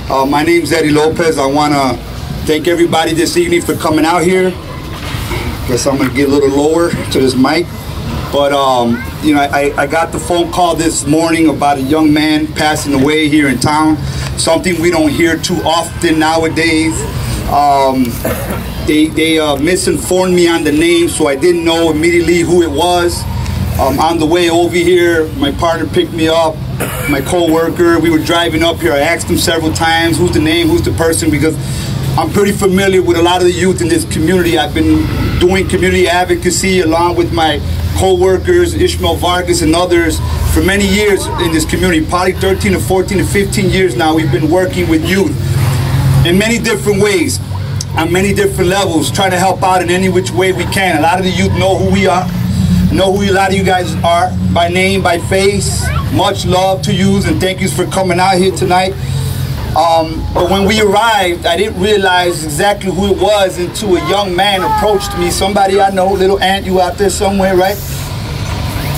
My name's Eddie Lopez. I want to thank everybody this evening for coming out here. Guess I'm going to get a little lower to this mic. But, you know, I got the phone call this morning about a young man passing away here in town. Something we don't hear too often nowadays. They misinformed me on the name, so I didn't know immediately who it was. On the way over here, my partner picked me up, my co-worker. We were driving up here. I asked him several times, who's the name, who's the person, because I'm pretty familiar with a lot of the youth in this community. I've been doing community advocacy along with my co-workers, Ishmael Vargas and others, for many years in this community, probably 13 to 14 to 15 years now. We've been working with youth in many different ways, on many different levels, trying to help out in any which way we can. A lot of the youth know who we are, know who a lot of you guys are, by name, by face. Much love to you, and thank you for coming out here tonight. But when we arrived, I didn't realize exactly who it was until a young man approached me. Somebody I know, little Ant, you out there somewhere, right?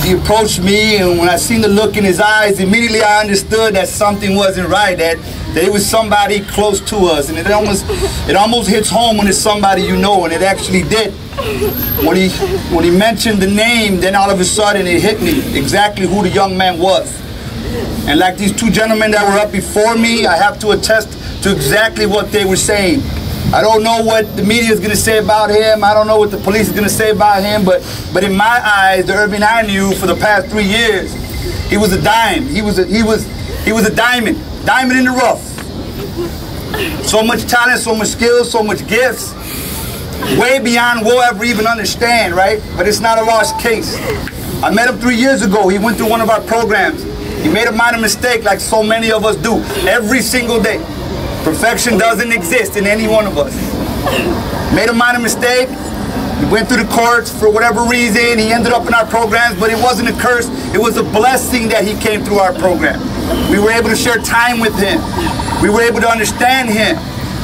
He approached me, and when I seen the look in his eyes, immediately I understood that something wasn't right, that it was somebody close to us. And it almost hits home when it's somebody you know, and it actually did. When he mentioned the name, then all of a sudden it hit me exactly who the young man was. And like these two gentlemen that were up before me, I have to attest to exactly what they were saying. I don't know what the media is going to say about him. I don't know what the police is going to say about him. But in my eyes, the Irving I knew for the past 3 years, he was a dime. He was a diamond in the rough. So much talent, so much skill, so much gifts, way beyond we'll ever even understand, right? But it's not a lost case. I met him 3 years ago. He went through one of our programs. He made a minor mistake like so many of us do every single day. Perfection doesn't exist in any one of us. Made a minor mistake. He went through the courts for whatever reason. He ended up in our programs, but it wasn't a curse. It was a blessing that he came through our program. We were able to share time with him. We were able to understand him.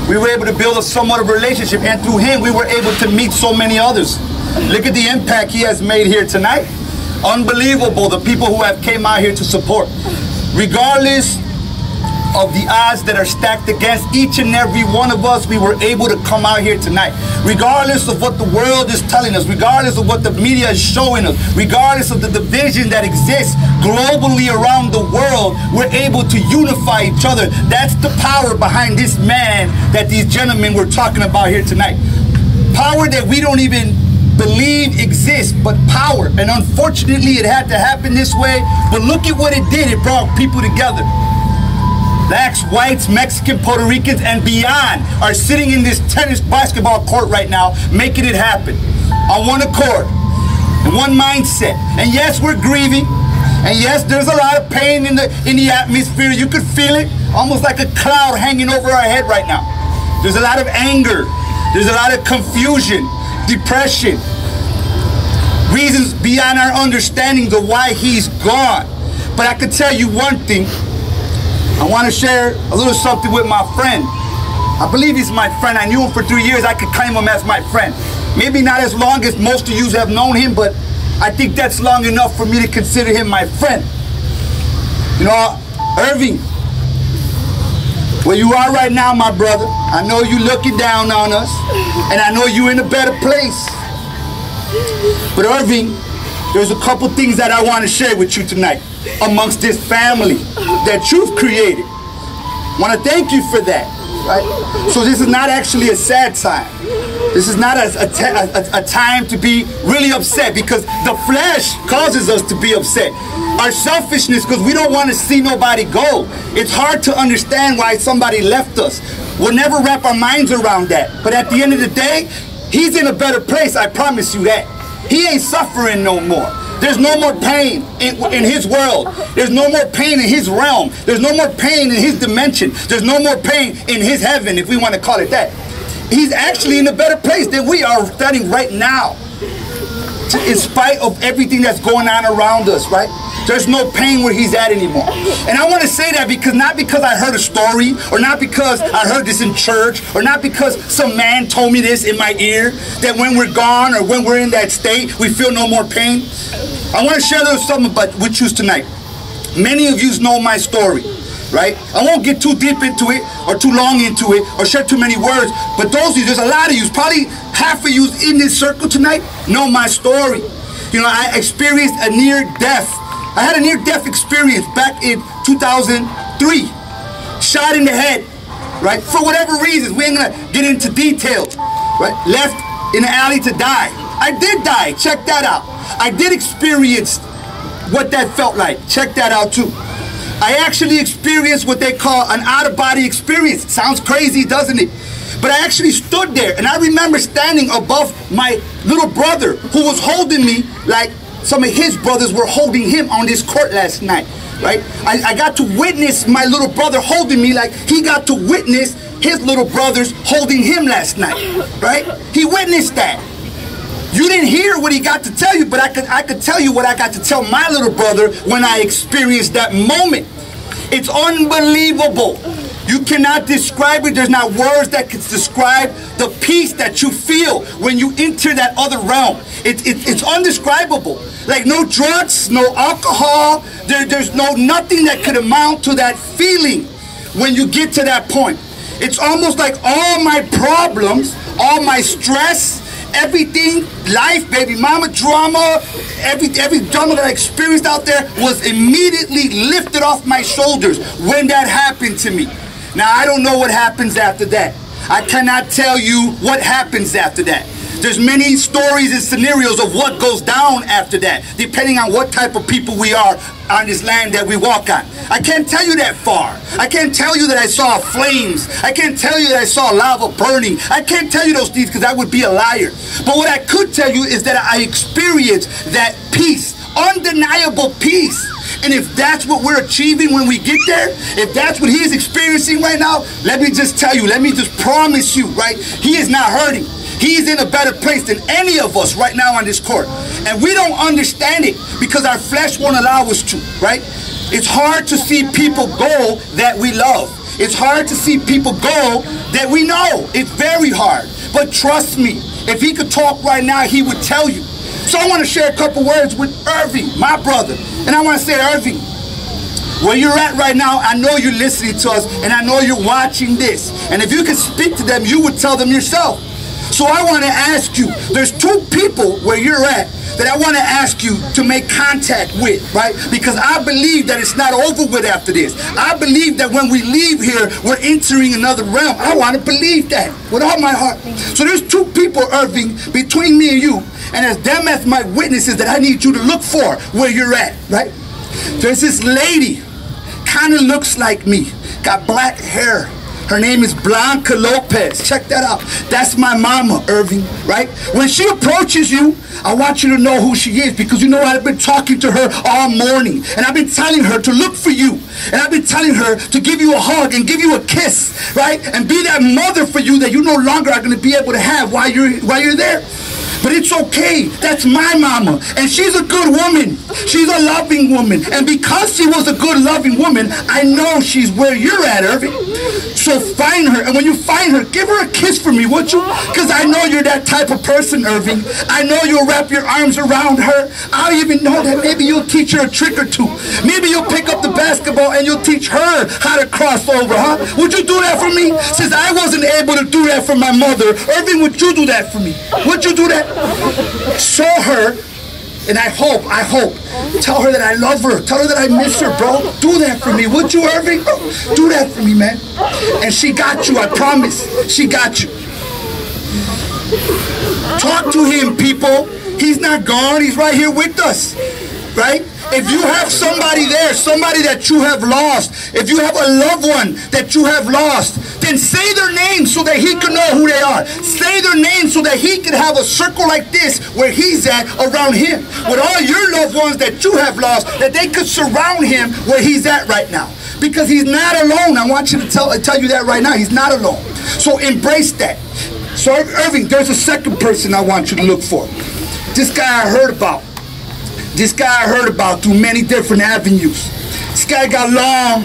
We were able to build a somewhat of a relationship, and through him we were able to meet so many others. Look at the impact he has made here tonight. Unbelievable, the people who have came out here to support. Regardless of the odds that are stacked against each and every one of us, we were able to come out here tonight. Regardless of what the world is telling us, regardless of what the media is showing us, regardless of the division that exists globally around the world, we're able to unify each other. That's the power behind this man that these gentlemen were talking about here tonight. Power that we don't even believe exists, but power. And unfortunately it had to happen this way, but look at what it did. It brought people together. Blacks, whites, Mexican, Puerto Ricans, and beyond are sitting in this tennis basketball court right now, making it happen on one accord, in one mindset. And yes, we're grieving, and yes, there's a lot of pain in the atmosphere. You could feel it, almost like a cloud hanging over our head right now. There's a lot of anger, there's a lot of confusion, depression, reasons beyond our understanding of why he's gone. But I can tell you one thing. I want to share a little something with my friend. I believe he's my friend. I knew him for 3 years. I could claim him as my friend. Maybe not as long as most of you have known him, but I think that's long enough for me to consider him my friend. You know, Irving, where you are right now, my brother, I know you're looking down on us, and I know you're in a better place. But Irving, there's a couple things that I want to share with you tonight amongst this family that you've created. I want to thank you for that, right? So this is not actually a sad time. This is not a time to be really upset, because the flesh causes us to be upset. Our selfishness, because we don't want to see nobody go. It's hard to understand why somebody left us. We'll never wrap our minds around that. But at the end of the day, he's in a better place, I promise you that. He ain't suffering no more. There's no more pain in his world. There's no more pain in his realm. There's no more pain in his dimension. There's no more pain in his heaven, if we want to call it that. He's actually in a better place than we are standing right now, in spite of everything that's going on around us, right? There's no pain where he's at anymore. And I want to say that because, not because I heard a story, or not because I heard this in church, or not because some man told me this in my ear, that when we're gone or when we're in that state, we feel no more pain. I want to share a little something with you tonight. Many of you know my story. right? I won't get too deep into it or too long into it or share too many words, but those of you, there's a lot of you, probably half of you in this circle tonight know my story. You know, I experienced a near-death. I had a near-death experience back in 2003. Shot in the head, right? For whatever reasons, we ain't gonna get into details, right? Left in the alley to die. I did die, check that out. I did experience what that felt like, check that out too. I actually experienced what they call an out-of-body experience. Sounds crazy, doesn't it? But I actually stood there, and I remember standing above my little brother who was holding me like some of his brothers were holding him on this court last night, right? I got to witness my little brother holding me like he got to witness his little brothers holding him last night, right? He witnessed that. You didn't hear what he got to tell you, but I could tell you what I got to tell my little brother when I experienced that moment. It's unbelievable. You cannot describe it. There's not words that can describe the peace that you feel when you enter that other realm. It's undescribable. Like no drugs, no alcohol. There's nothing that could amount to that feeling when you get to that point. It's almost like all my problems, all my stress, everything, life, baby mama drama, every drama that I experienced out there was immediately lifted off my shoulders when that happened to me. Now, I don't know what happens after that. I cannot tell you what happens after that. There's many stories and scenarios of what goes down after that, depending on what type of people we are on this land that we walk on. I can't tell you that far. I can't tell you that I saw flames. I can't tell you that I saw lava burning. I can't tell you those things because I would be a liar. But what I could tell you is that I experienced that peace, undeniable peace. And if that's what we're achieving when we get there, if that's what he is experiencing right now, let me just tell you, let me just promise you, right? He is not hurting. He's in a better place than any of us right now on this court. And we don't understand it because our flesh won't allow us to, right? It's hard to see people go that we love. It's hard to see people go that we know. It's very hard. But trust me, if he could talk right now, he would tell you. So I want to share a couple words with Irving, my brother. And I want to say, Irving, where you're at right now, I know you're listening to us, and I know you're watching this. And if you could speak to them, you would tell them yourself. So I want to ask you, there's two people where you're at that I want to ask you to make contact with, right? Because I believe that it's not over with after this. I believe that when we leave here, we're entering another realm. I want to believe that with all my heart. So there's two people, Irving, between me and you, and as them as my witnesses that I need you to look for where you're at, right? There's this lady, kind of looks like me, got black hair. Her name is Blanca Lopez. Check that out. That's my mama, Irving, right? When she approaches you, I want you to know who she is because you know I've been talking to her all morning. And I've been telling her to look for you. And I've been telling her to give you a hug and give you a kiss, right? And be that mother for you that you no longer are going to be able to have while you're there. But it's okay. That's my mama. And she's a good woman. She's a loving woman. And because she was a good, loving woman, I know she's where you're at, Irving. So find her. And when you find her, give her a kiss for me, would you? Because I know you're that type of person, Irving. I know you'll wrap your arms around her. I even know that maybe you'll teach her a trick or two. Maybe you'll pick up the basketball and you'll teach her how to cross over, huh? Would you do that for me? Since I wasn't able to do that for my mother, Irving, would you do that for me? Would you do that? Show her, and I hope, tell her that I love her. Tell her that I miss her, bro. Do that for me. Would you, Irving? Do that for me, man. And she got you, I promise. She got you. Talk to him, people. He's not gone. He's right here with us, right? If you have somebody there, somebody that you have lost, if you have a loved one that you have lost, then say their name so that he can know who they are. Say their name so that he can have a circle like this where he's at around him. With all your loved ones that you have lost, that they could surround him where he's at right now. Because he's not alone. I want you to tell you that right now. He's not alone. So embrace that. So Irving, there's a second person I want you to look for. This guy I heard about. This guy I heard about through many different avenues. This guy got long,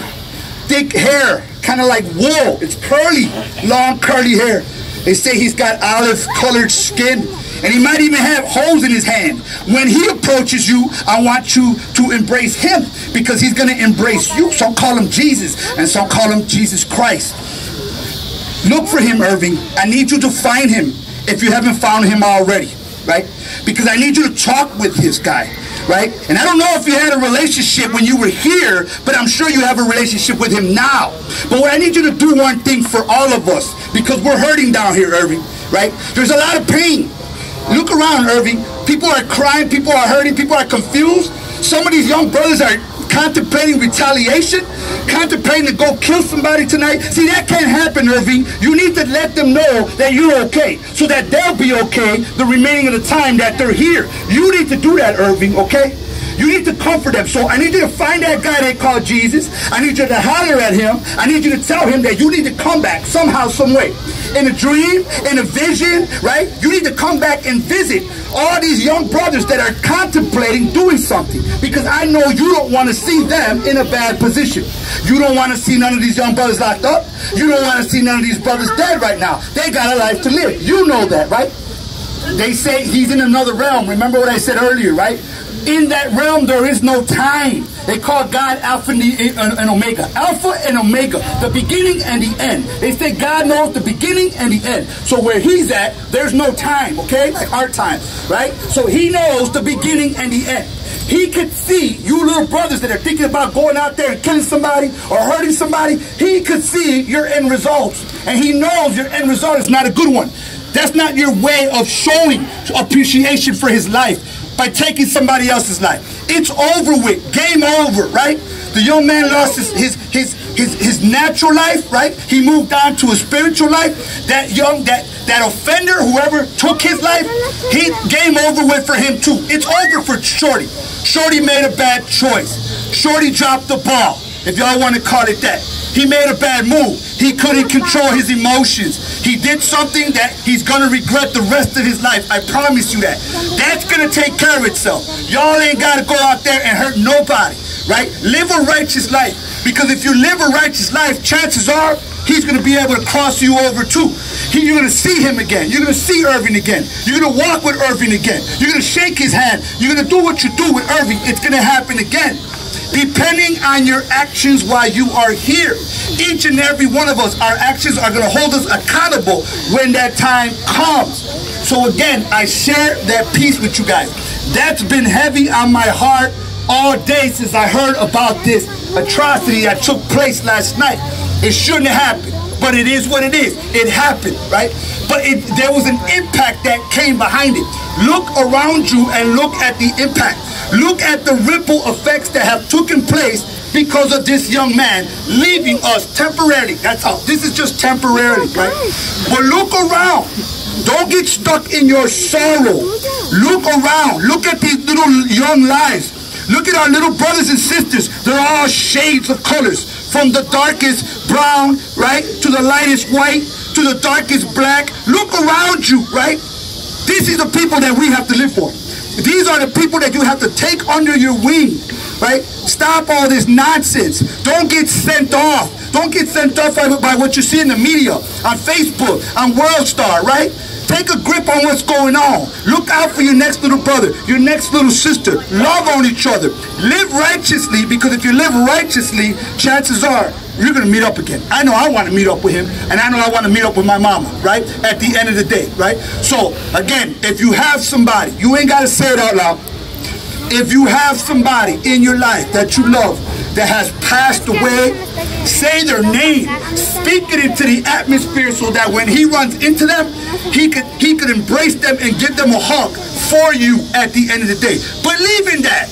thick hair, kind of like wool. It's curly, long curly hair. They say he's got olive-colored skin. And he might even have holes in his hand. When he approaches you, I want you to embrace him, because he's going to embrace you. Some call him Jesus, and some call him Jesus Christ. Look for him, Irving. I need you to find him if you haven't found him already, right? Because I need you to talk with this guy, right? And I don't know if you had a relationship when you were here, but I'm sure you have a relationship with him now. But what I need you to do, one thing for all of us, because we're hurting down here, Irving, right? There's a lot of pain. Look around, Irving. People are crying, people are hurting, people are confused. Some of these young brothers are contemplating retaliation, contemplating to go kill somebody tonight. See, that can't happen, Irving. You need to let them know that you're okay, so that they'll be okay the remaining of the time that they're here. You need to do that, Irving, okay? You need to comfort them. So I need you to find that guy they call Jesus. I need you to holler at him. I need you to tell him that you need to come back somehow, some way. In a dream, in a vision, right? You need to come back and visit all these young brothers that are contemplating doing something. Because I know you don't want to see them in a bad position. You don't want to see none of these young brothers locked up. You don't want to see none of these brothers dead right now. They got a life to live. You know that, right? They say he's in another realm. Remember what I said earlier, right? In that realm, there is no time. They call God Alpha and Omega. Alpha and Omega, the beginning and the end. They say God knows the beginning and the end. So where he's at, there's no time, okay? Like our time, right? So he knows the beginning and the end. He could see you little brothers that are thinking about going out there and killing somebody or hurting somebody. He could see your end results. And he knows your end result is not a good one. That's not your way of showing appreciation for his life, by taking somebody else's life. It's over with. Game over, right? The young man lost his natural life, right? He moved on to a spiritual life. That offender, whoever took his life, game over with for him too. It's over for Shorty. Shorty made a bad choice. Shorty dropped the ball, if y'all want to call it that. He made a bad move. He couldn't control his emotions. He did something that he's going to regret the rest of his life. I promise you that. That's going to take care of itself. Y'all ain't got to go out there and hurt nobody, right? Live a righteous life. Because if you live a righteous life, chances are he's going to be able to cross you over too. You're going to see him again. You're going to see Irving again. You're going to walk with Irving again. You're going to shake his hand. You're going to do what you do with Irving. It's going to happen again. Depending on your actions while you are here. Each and every one of us, our actions are going to hold us accountable when that time comes. So again, I share that piece with you guys. That's been heavy on my heart all day since I heard about this atrocity that took place last night. It shouldn't have happened, but it is what it is. It happened, right? But there was an impact that came behind it. Look around you and look at the impact. Look at the ripple effects that have taken place because of this young man leaving us temporarily. That's all. This is just temporarily, right? But look around. Don't get stuck in your sorrow. Look around. Look at these little young lives. Look at our little brothers and sisters. They're all shades of colors. From the darkest brown, right, to the lightest white, to the darkest black. Look around you, right? This is the people that we have to live for. These are the people that you have to take under your wing, right? Stop all this nonsense. Don't get sent off. Don't get sent off by what you see in the media, on Facebook, on WorldStar, right? Take a grip on what's going on. Look out for your next little brother, your next little sister. Love on each other. Live righteously, because if you live righteously, chances are you're going to meet up again. I know I want to meet up with him, and I know I want to meet up with my mama, right? At the end of the day, right? So, again, if you have somebody, you ain't got to say it out loud. If you have somebody in your life that you love that has passed away, say their name. Speak it into the atmosphere so that when he runs into them, he could embrace them and give them a hug for you at the end of the day. Believe in that.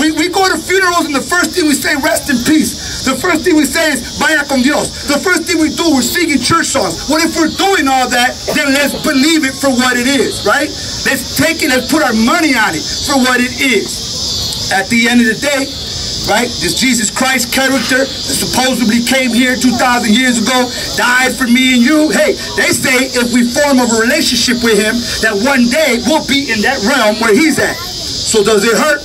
We go to funerals and the first thing we say, rest in peace. The first thing we say is, vaya con Dios. The first thing we do, we're singing church songs. Well, if we're doing all that, then let's believe it for what it is, right? Let's take it, let's put our money on it for what it is. At the end of the day, right, this Jesus Christ character that supposedly came here 2,000 years ago, died for me and you. Hey, they say if we form a relationship with him, that one day we'll be in that realm where he's at. So does it hurt?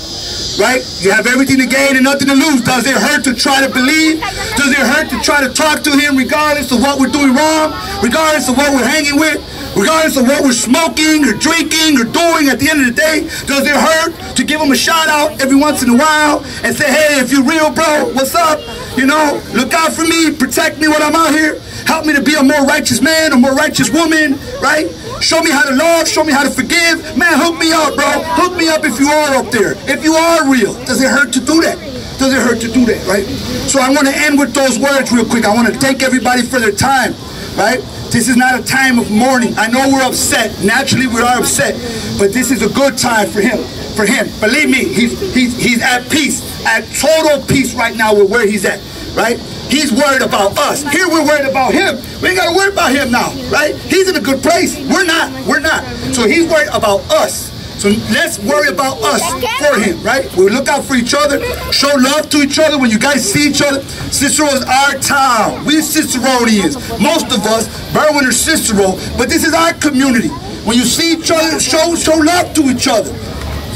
Right? You have everything to gain and nothing to lose. Does it hurt to try to believe? Does it hurt to try to talk to him regardless of what we're doing wrong? Regardless of what we're hanging with? Regardless of what we're smoking or drinking or doing, at the end of the day, does it hurt to give them a shout out every once in a while and say, hey, if you're real, bro, what's up? You know, look out for me, protect me when I'm out here. Help me to be a more righteous man, a more righteous woman, right? Show me how to love, show me how to forgive. Man, hook me up, bro. Hook me up if you are up there. If you are real. Does it hurt to do that? Does it hurt to do that, right? So I want to end with those words real quick. I want to thank everybody for their time, right? This is not a time of mourning. I know we're upset. Naturally, we are upset. But this is a good time for him. For him. Believe me, he's at peace. At total peace right now with where he's at, right? He's worried about us. Here we're worried about him. We ain't got to worry about him now, right? He's in a good place. We're not. We're not. So he's worried about us. So let's worry about us for him, right? We look out for each other, show love to each other when you guys see each other. Cicero is our town. We're Ciceronians. Most of us, Berwyn or Cicero, but this is our community. When you see each other, show love to each other.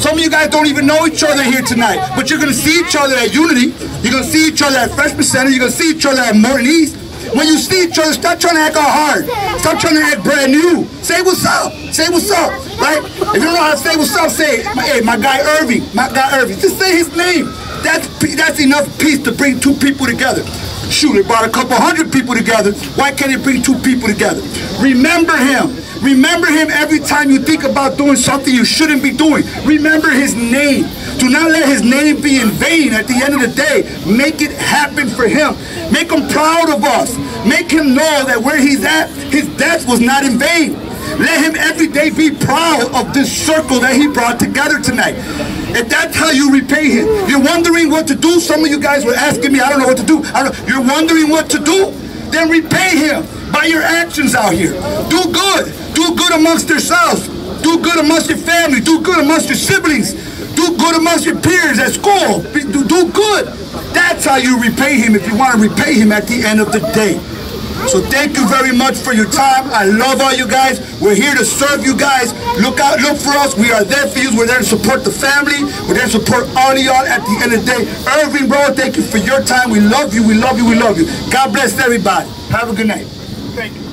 Some of you guys don't even know each other here tonight, but you're going to see each other at Unity. You're going to see each other at Freshman Center. You're going to see each other at Martinez. When you see each other, stop trying to act all hard. Stop trying to act brand new. Say what's up. Say what's up, right? If you don't know how to say what's up, say, hey, my guy Irving. My guy Irving. Just say his name. That's enough peace to bring two people together. Shoot, it brought a couple hundred people together. Why can't it bring two people together? Remember him. Remember him every time you think about doing something you shouldn't be doing. Remember his name. Do not let his name be in vain at the end of the day. Make it happen for him. Make him proud of us. Make him know that where he's at, his death was not in vain. Let him every day be proud of this circle that he brought together tonight. If that's how you repay him. You're wondering what to do. Some of you guys were asking me, I don't know what to do. You're wondering what to do? Then repay him by your actions out here. Do good. Do good amongst yourselves. Do good amongst your family. Do good amongst your siblings. Do good amongst your peers at school. Do good. That's how you repay him if you want to repay him at the end of the day. So thank you very much for your time. I love all you guys. We're here to serve you guys. Look out, look for us. We are there for you. We're there to support the family. We're there to support all of y'all at the end of the day. Irving, bro, thank you for your time. We love you. We love you. We love you. God bless everybody. Have a good night. Thank you.